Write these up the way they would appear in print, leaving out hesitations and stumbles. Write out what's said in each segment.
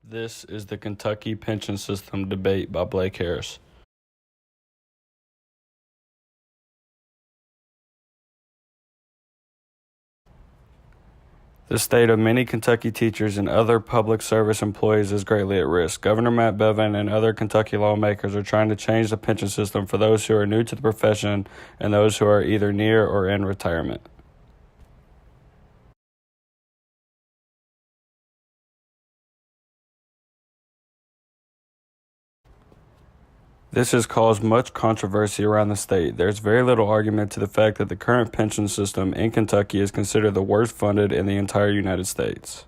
This is the Kentucky Pension System Debate by Blake Harris. The state of many Kentucky teachers and other public service employees is greatly at risk. Governor Matt Bevin and other Kentucky lawmakers are trying to change the pension system for those who are new to the profession and those who are either near or in retirement. This has caused much controversy around the state. There's very little argument to the fact that the current pension system in Kentucky is considered the worst funded in the entire United States.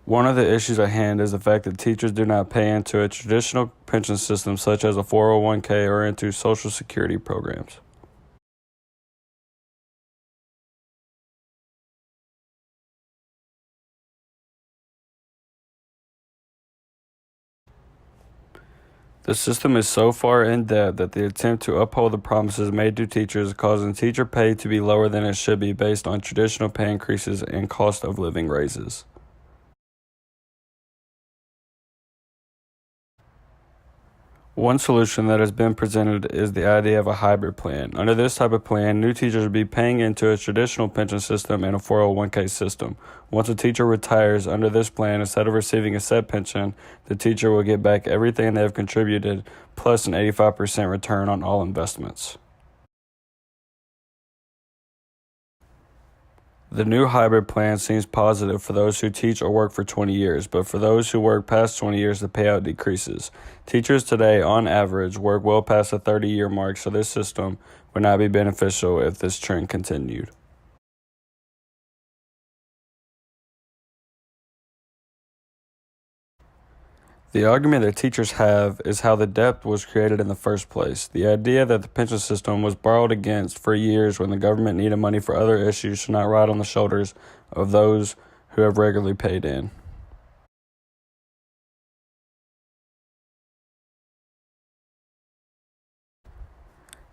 One of the issues at hand is the fact that teachers do not pay into a traditional pension system such as a 401k or into Social Security programs. The system is so far in debt that the attempt to uphold the promises made to teachers is causing teacher pay to be lower than it should be based on traditional pay increases and cost of living raises. One solution that has been presented is the idea of a hybrid plan. Under this type of plan, new teachers would be paying into a traditional pension system and a 401k system. Once a teacher retires under this plan, instead of receiving a set pension, the teacher will get back everything they have contributed plus an 85% return on all investments. The new hybrid plan seems positive for those who teach or work for 20 years, but for those who work past 20 years, the payout decreases. Teachers today, on average, work well past the 30-year mark, so this system would not be beneficial if this trend continued. The argument that teachers have is how the debt was created in the first place. The idea that the pension system was borrowed against for years when the government needed money for other issues should not ride on the shoulders of those who have regularly paid in.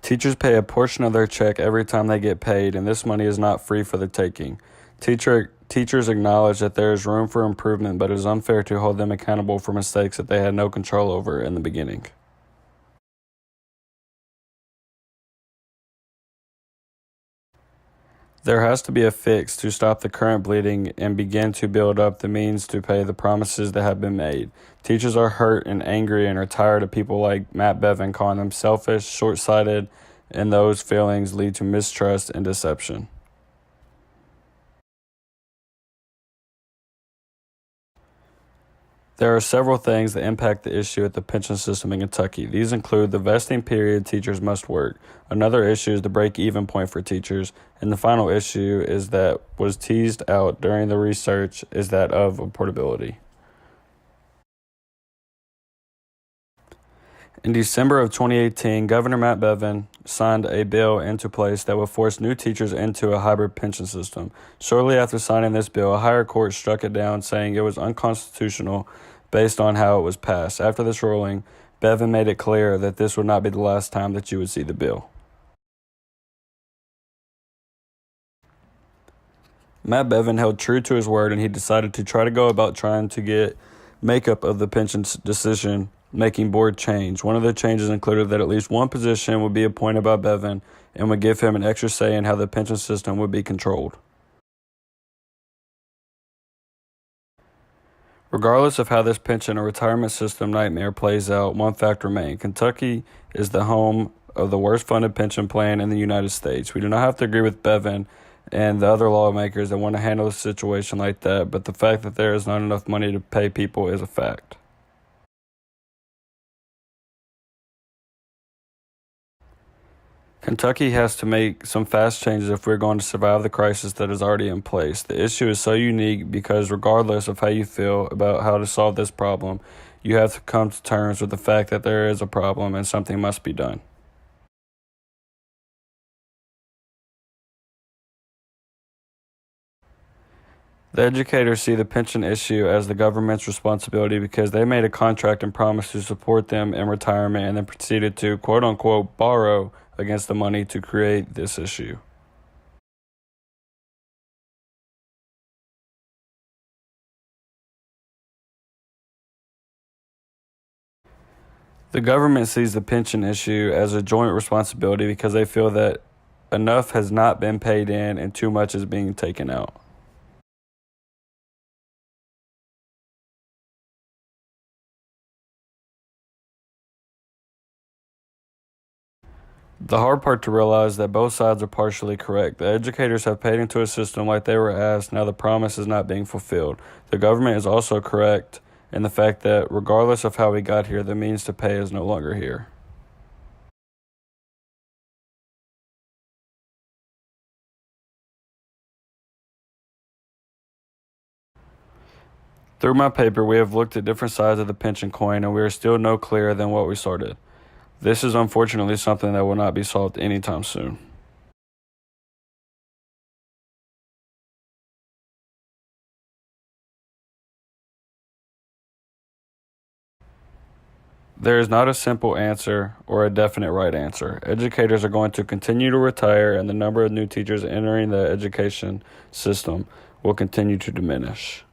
Teachers pay a portion of their check every time they get paid, and this money is not free for the taking. Teachers acknowledge that there is room for improvement, but it is unfair to hold them accountable for mistakes that they had no control over in the beginning. There has to be a fix to stop the current bleeding and begin to build up the means to pay the promises that have been made. Teachers are hurt and angry and are tired of people like Matt Bevin calling them selfish, short-sighted, and those feelings lead to mistrust and deception. There are several things that impact the issue at the pension system in Kentucky. These include the vesting period teachers must work. Another issue is the break-even point for teachers. And the final issue is that was teased out during the research is that of affordability. In December of 2018, Governor Matt Bevin signed a bill into place that would force new teachers into a hybrid pension system. Shortly after signing this bill, a higher court struck it down, saying it was unconstitutional based on how it was passed. After this ruling, Bevin made it clear that this would not be the last time that you would see the bill. Matt Bevin held true to his word, and he decided to try to get makeup of the pension decision making board change. One of the changes included that at least one position would be appointed by Bevin and would give him an extra say in how the pension system would be controlled. Regardless of how this pension or retirement system nightmare plays out, one fact remains. Kentucky is the home of the worst funded pension plan in the United States. We do not have to agree with Bevin and the other lawmakers that want to handle a situation like that, but the fact that there is not enough money to pay people is a fact. Kentucky has to make some fast changes if we're going to survive the crisis that is already in place. The issue is so unique because regardless of how you feel about how to solve this problem, you have to come to terms with the fact that there is a problem and something must be done. The educators see the pension issue as the government's responsibility because they made a contract and promised to support them in retirement and then proceeded to, quote unquote, borrow against the money to create this issue. The government sees the pension issue as a joint responsibility because they feel that enough has not been paid in and too much is being taken out. The hard part to realize is that both sides are partially correct. The educators have paid into a system like they were asked, now the promise is not being fulfilled. The government is also correct in the fact that regardless of how we got here, the means to pay is no longer here. Through my paper, we have looked at different sides of the pension coin and we are still no clearer than what we started. This is unfortunately something that will not be solved anytime soon. There is not a simple answer or a definite right answer. Educators are going to continue to retire, and the number of new teachers entering the education system will continue to diminish.